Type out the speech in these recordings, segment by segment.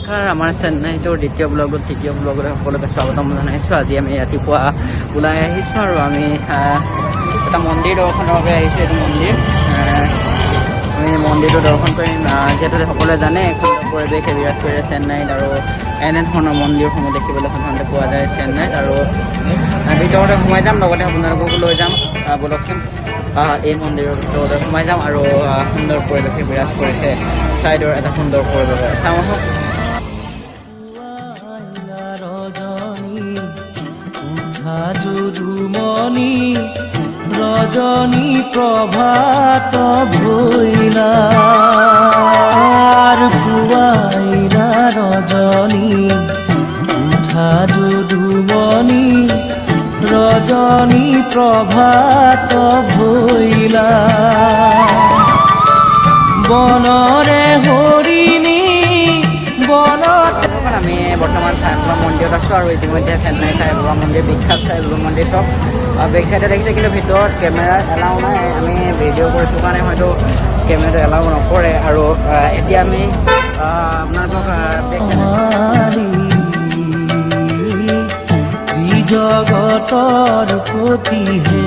নমস্কাৰ, আমাৰ চেন্নাইটোৰ দ্বিতীয় ব্লগত সকলোকে স্বাগতম জনাইছোঁ। আজি আমি ৰাতিপুৱা ওলাই আহিছোঁ আৰু আমি এটা মন্দিৰ দৰ্শনৰ বাবে আহিছোঁ। এইটো মন্দিৰ আমি মন্দিৰটো দৰ্শন কৰিম। যিহেতু সকলোৱে জানে সুন্দৰ পৰিৱেশ বিৰাজ কৰে চেন্নাইত, আৰু এনেধৰণৰ মন্দিৰসমূহ দেখিবলৈ সাধাৰণতে পোৱা যায় চেন্নাইত। আৰু ভিতৰতে সোমাই যাম, লগতে আপোনালোককো লৈ যাম। বলকচোন এই মন্দিৰৰ ভিতৰতে সোমাই যাম আৰু সুন্দৰ পৰিৱেশে বিৰাজ কৰিছে ছাইডৰ এটা সুন্দৰ পৰিৱেশ। চাওঁ আহক। যদুমণি ৰজনী প্ৰভাত ভইলা পুয়াইলা ৰজনী উঠা যদুমণি ৰজনী প্ৰভাত ভইলা বনৰে হৰিণী বনত। আমি বৰ্তমান সাই বাবা মন্দিৰত আছোঁ আৰু ইতিমধ্যে চেন্নাই সাই বাবা মন্দিৰ, বিখ্যাত সাই বাবা মন্দিৰ চব বেক চাইডে দেখিছে, কিন্তু ভিতৰত কেমেৰা এলাউ নাই। আমি ভিডিঅ' কৰিছোঁ কাৰণে হয়তো কেমেৰাটো এলাউ নকৰে। আৰু এতিয়া আমি আপোনালোকক জগতৰ প্ৰতিহে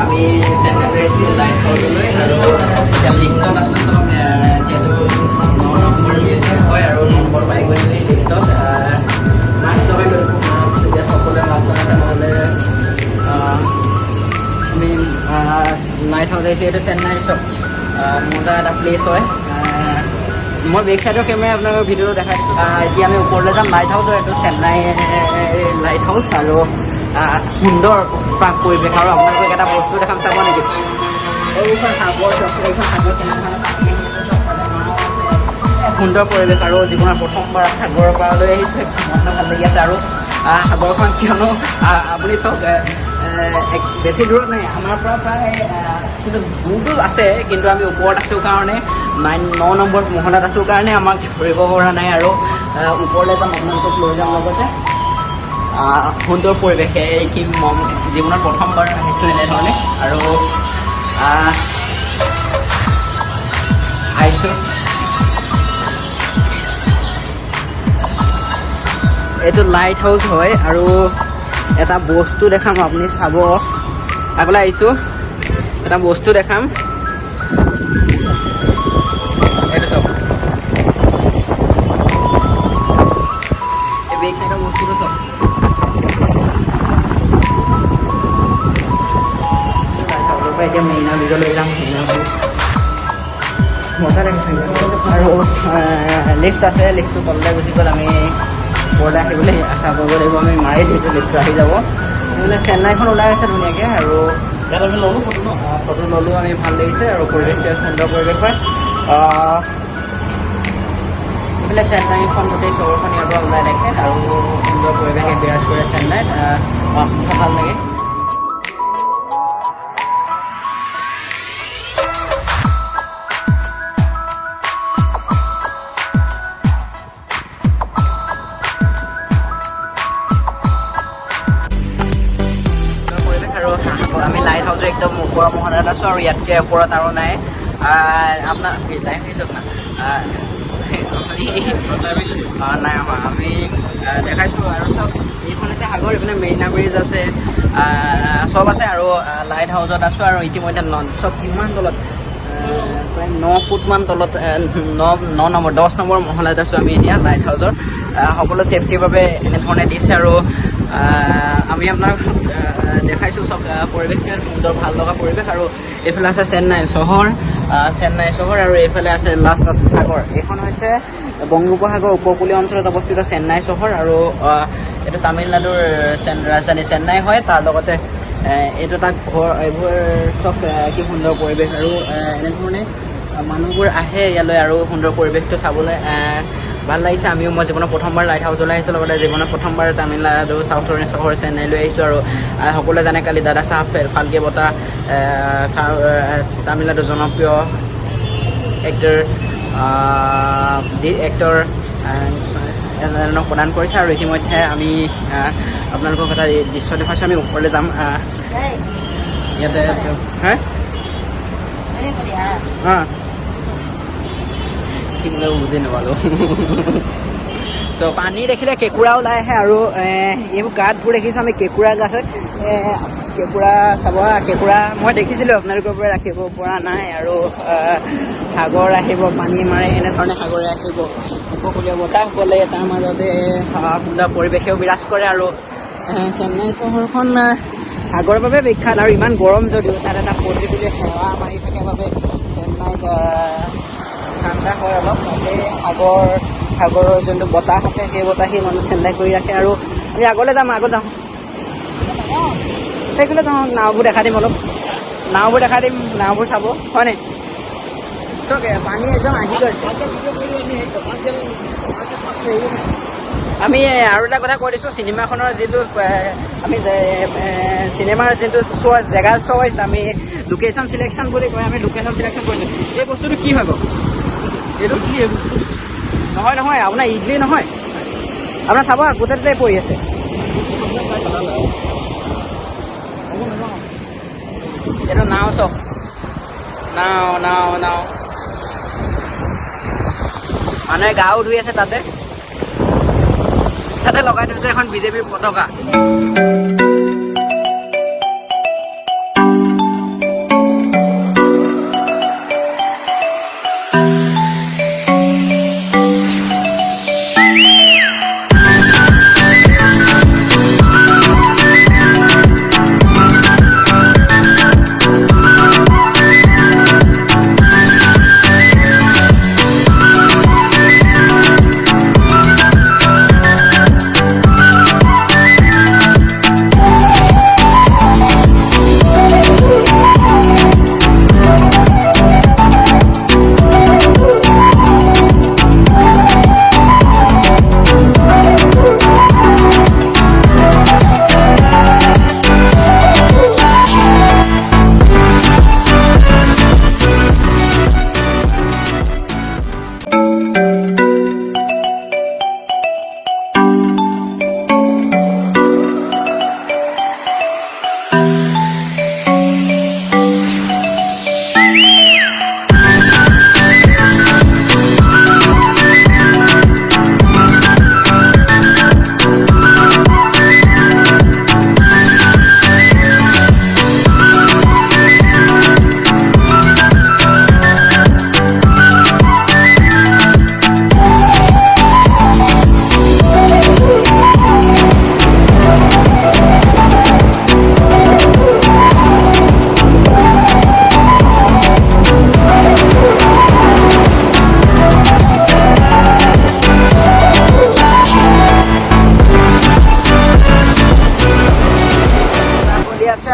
আমি চেন্নাইত আহিছোঁ লাইট হাউচলৈ, আৰু এতিয়া লিফ্টত আছোঁ। চব যিহেতু 9 নম্বৰ হয় আৰু নম্বৰ পাই গৈছোঁ এই লিফ্টত। মাস্ক লগাই গৈছোঁ, এতিয়া সকলোৱে মাস্ক লগাইছে, নহ'লে আমি লাইট হাউচ আহিছোঁ। এইটো চেন্নাইৰ চব মজা এটা প্লেচ হয়। মই বেক চাইডৰ কেমেৰা আপোনালোকৰ ভিডিঅ'টো দেখাই দিছোঁ। এতিয়া আমি ওপৰলৈ যাম। লাইট হাউচৰ এইটো চেন্নাই লাইট হাউচ, আৰু সুন্দৰ প্ৰাক পৰিৱেশ। আৰু আপোনালোকক এটা বস্তু দেখাম, চাব নেকি? এইখন সাগৰ, এইখন সাগৰ কেনেধৰণে সুন্দৰ পৰিৱেশ, আৰু জীৱনৰ প্ৰথমবাৰ সাগৰৰ পাৰলৈ আহিছোঁ। মনটো ভাল লাগি আছে। আৰু সাগৰখন কিয়নো আপুনি চাওক, বেছি দূৰত নাই আমাৰ পৰা, প্ৰায় কিন্তু দূৰটো আছে, কিন্তু আমি ওপৰত আছোঁ কাৰণে 9 নম্বৰ মহলাত আছোঁ কাৰণে আমাক ধৰিব পৰা নাই। আৰু ওপৰলৈ যাম, আপোনালোকক লৈ যাম লগতে। সুন্দৰ পৰিৱেশে এই কি জীৱনত প্ৰথমবাৰ আহিছোঁ এনেধৰণে, আৰু আহিছোঁ। এইটো লাইট হাউচ হয়, আৰু এটা বস্তু দেখাম, আপুনি চাব। আগলৈ আহিছোঁ, এটা বস্তু দেখাম। এইটো চাওক, এই বেক চাইডৰ বস্তুটো চাওক। এতিয়া মেইনা ব্ৰিজলৈ যাম। মজা লাগিছে। আৰু লিফ্ট আছে, লিফ্টটো তললৈ গুচি গ'ল। আমি ওপৰলৈ আহিবলৈ আশা কৰিব লাগিব। আমি মাৰি দিছোঁ, লিফ্টটো আহি যাব। সেইফালে চেন্নাইখন ওলাই আছে ধুনীয়াকৈ, আৰু ইয়াত আমি ল'লোঁ ফটো ল'লোঁ। আমি ভাল লাগিছে, আৰু পৰিৱেশটো সুন্দৰ পৰিৱেশ হয়। এইফালে চেন্নাইখন গোটেই চহৰখন ইয়াৰ পৰা ওলাই দেখে, আৰু সুন্দৰ পৰিৱেশে বিৰাজ কৰে চেন্নাইত। ভাল লাগে। আমি লাইট হাউচৰ একদম ওপৰৰ মহলাত আছোঁ, আৰু ইয়াতকৈ ওপৰত আৰু নাই। আপোনাৰ লাইভ আহিছক না নাই অহা, আমি দেখাইছোঁ। আৰু চব এইখন আছে সাগৰ, এইপিনে মেৰিনা ব্ৰিজ আছে, চব আছে। আৰু লাইট হাউচত আছোঁ, আৰু ইতিমধ্যে চব কিমান তলত, প্ৰায় 9 ফুটমান তলত, 10 নম্বৰ মহলাত আছোঁ আমি এতিয়া লাইট হাউচৰ। সকলো ছেফটিৰ বাবে এনেধৰণে দিছে, আৰু আমি আপোনাক দেখাইছোঁ চব পৰিৱেশ সুন্দৰ ভাল লগা পৰিৱেশ। আৰু এইফালে আছে চেন্নাই চহৰ, আৰু এইফালে আছে লাষ্টত সাগৰ। এইখন হৈছে বংগোপসাগৰ উপকূলীয় অঞ্চলত অৱস্থিত চেন্নাই চহৰ, আৰু এইটো তামিলনাডুৰ ৰাজধানী চেন্নাই হয়। তাৰ লগতে এইটো এটা ঘৰ, এইবোৰ চব কি সুন্দৰ পৰিৱেশ আৰু এনেধৰণে মানুহবোৰ আহে ইয়ালৈ আৰু সুন্দৰ পৰিৱেশটো চাবলৈ ভাল লাগিছে। মই জীৱনত প্ৰথমবাৰ লাইট হাউচলৈ আহিছোঁ, লগতে জীৱনত প্ৰথমবাৰ তামিলনাডু চাউথৰ চহৰ চেন্নাইলৈ আহিছোঁ। আৰু সকলোৱে জানে কালি দাদা চাহেব ফাল্কে বঁটা তামিলনাডুৰ জনপ্ৰিয় এক্টৰ এজনক প্ৰদান কৰিছে। আৰু ইতিমধ্যে আমি আপোনালোকক এটা দৃশ্য দেখুৱাইছোঁ। আমি ওপৰলৈ যাম। ইয়াতে বুজি নাপালোঁ। ত' পানী দেখিলে কেঁকুৰা ওলাই আহে আৰু এইবোৰ গাঁতবোৰ দেখিছোঁ আমি, কেঁকুৰা গাঁত হয়। কেঁকুৰা চাব, কেঁকুৰা মই দেখিছিলোঁ, আপোনালোকৰ পৰা ৰাখিব পৰা নাই। আৰু সাগৰ আহিব, পানী মাৰে, এনেধৰণে সাগৰে আহিব, উপকূলীয় বতাহ বলে, তাৰ মাজতে সুন্দৰ পৰিৱেশেও বিৰাজ কৰে। আৰু চেন্নাই চহৰখন সাগৰৰ বাবে বিখ্যাত। আৰু ইমান গৰম যদিও তাত এটা প্ৰতিকূলীয় সেৱা মাৰি থাকে বাবে চেন্নাইত ঠাণ্ডা হয় অলপ। সেই সাগৰৰ যোনটো বতাহ আছে, সেই বতাহেই মানুহ ঠাণ্ডা কৰি ৰাখে। আৰু আমি আগলৈ যাওঁ সেইফালে যাওঁ, নাওবোৰ দেখাই দিম, নাওবোৰ চাব, হয়নে? পানী একদম আহি গৈছে। আমি আৰু এটা কথা কৈ দিছোঁ, চিনেমাখনৰ যিটো চিনেমাৰ যিটো জেগা চইচ, আমি লোকেশ্যন চিলেকশ্যন বুলি কয়, আমি লোকেশ্যন চিলেকশ্যন কৰিছোঁ। এই বস্তুটো কি হয় বাৰু? এইটো কি নহয় আপোনাৰ ইডলি নহয়, আপোনাৰ চাব গোটেইটোতে পৰি আছে। এইটো নাও চব, নাও মানুহে গাও ধুই আছে। তাতে লগাই থৈছে এখন বিজেপিৰ পতাকা।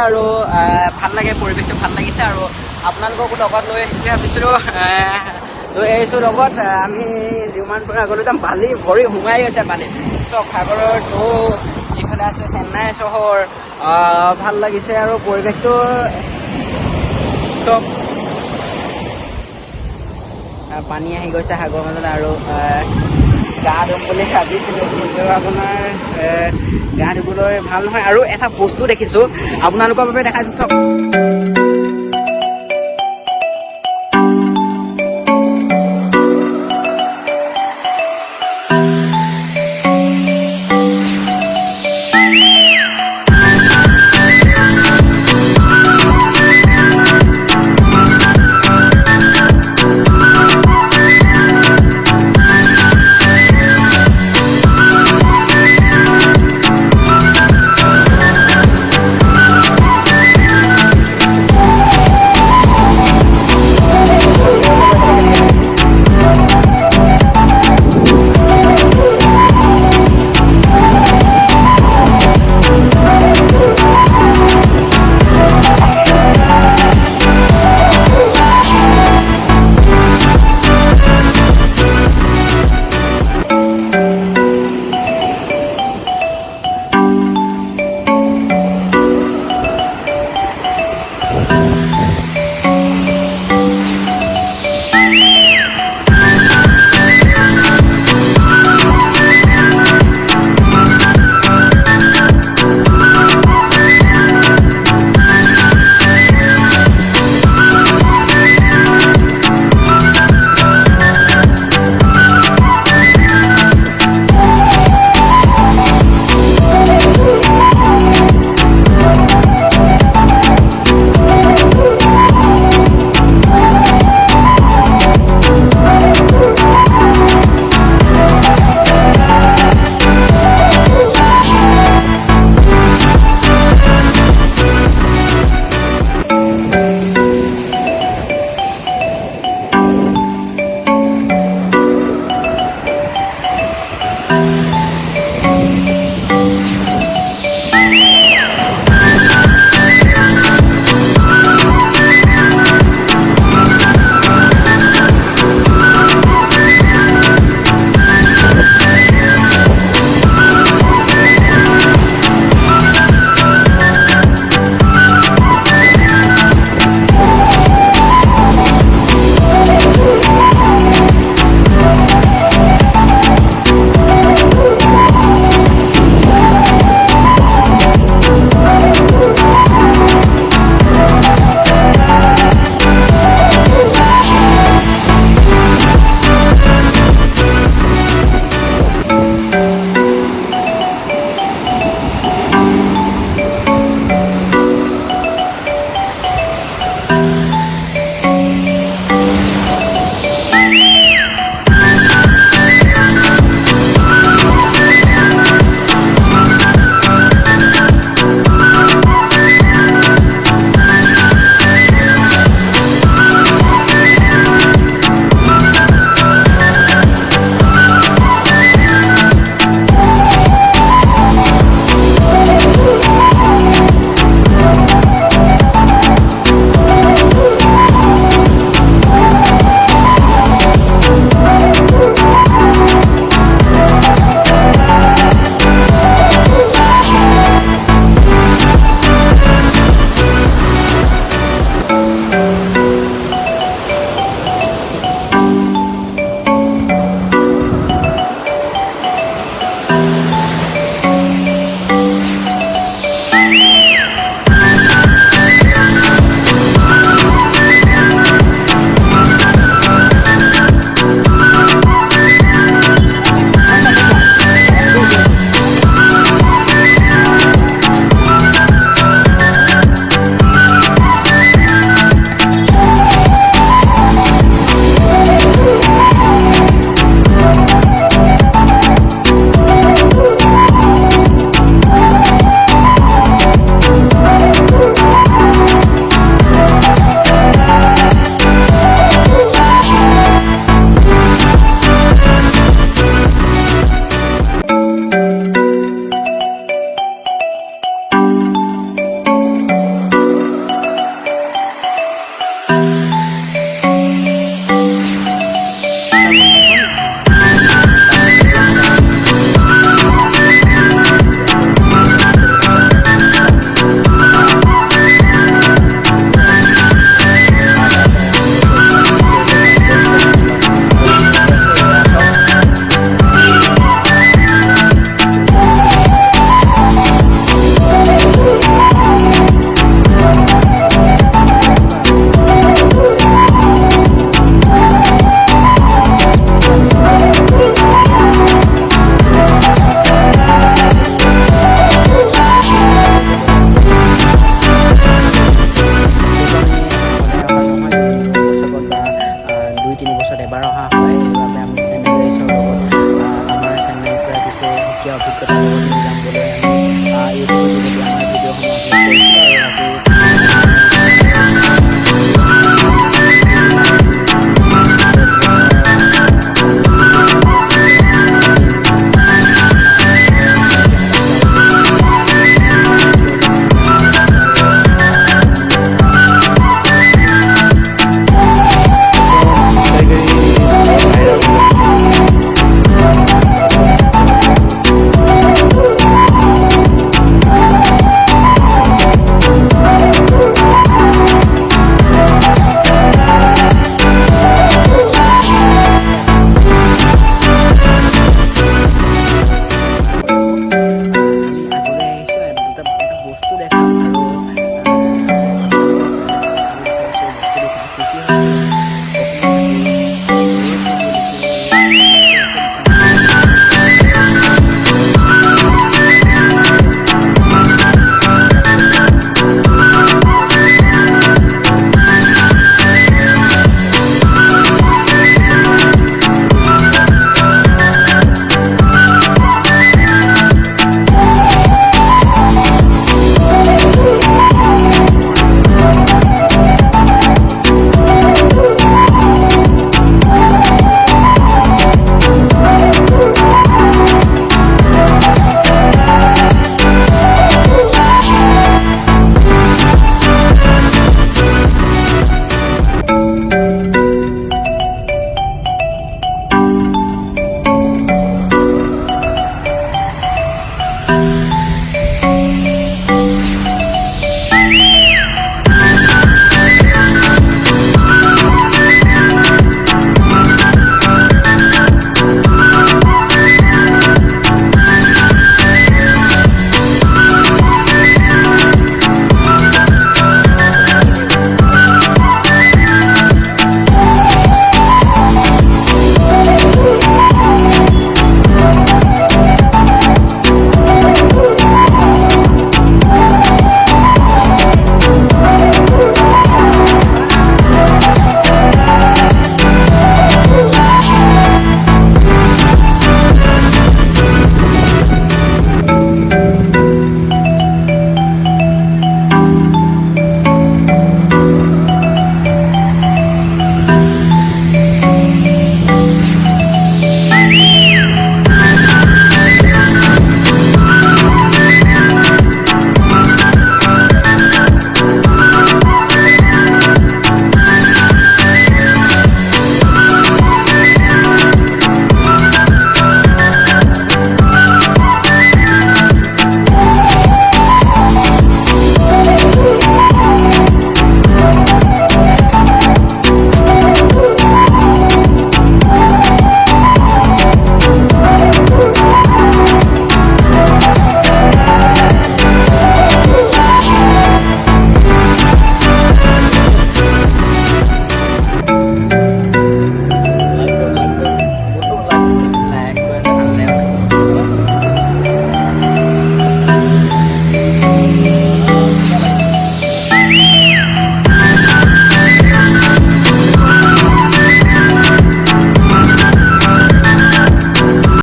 আৰু ভাল লাগে, পৰিৱেশটো ভাল লাগিছে। আৰু আপোনালোককো লগত লৈ ভাবিছিলোঁ, লৈ আহিছোঁ লগত। আমি যিমান পৰা আগলৈ যাম, বালি ভৰি সোমাই গৈছে বালি চব, সাগৰৰ ঢৌ, এইফালে আছে চেন্নাই চহৰ। ভাল লাগিছে আৰু পৰিৱেশটো চব পানী আহি গৈছে সাগৰৰ মাজলৈ। আৰু গা ধুম বুলি ভাবিছিলোঁ, কিন্তু আপোনাৰ গা ধুবলৈ ভাল নহয়। আৰু এটা বস্তু দেখিছোঁ, আপোনালোকৰ বাবে দেখাইছোঁ চব।